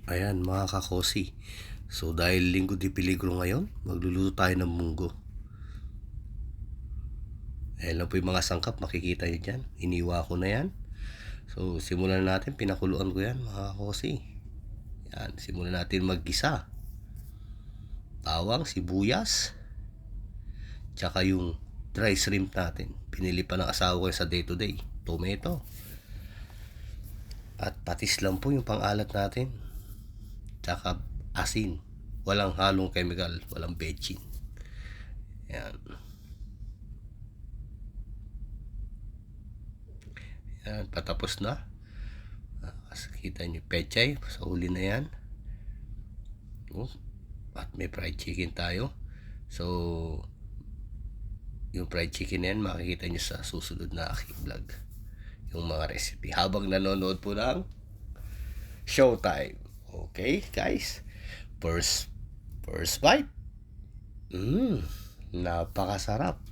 Ayan mga kakosi. So dahil linggo di peligro ngayon, magluluto tayo ng munggo. Ayan lang po yung mga sangkap, makikita nyo dyan. Iniwa ko na yan. So simulan natin, pinakuluan ko yan mga kakosi. Yan, simulan natin maggisa. Bawang, sibuyas, tsaka yung dry shrimp natin. Pinili pa ng asawa ko sa day to day. Tomato. At patis lang po yung pang-alat natin. Tsaka asin. Walang halong chemical, walang betchin. Yan. Yan, patapos na. Kita nyo, pechay, sa huli na yan. At may fried chicken tayo. So, yung fried chicken na yan, makikita nyo sa susunod na aking vlog. Yung mga recipe. Habang nanonood po ng Showtime. Okay, guys. First bite. Napakasarap.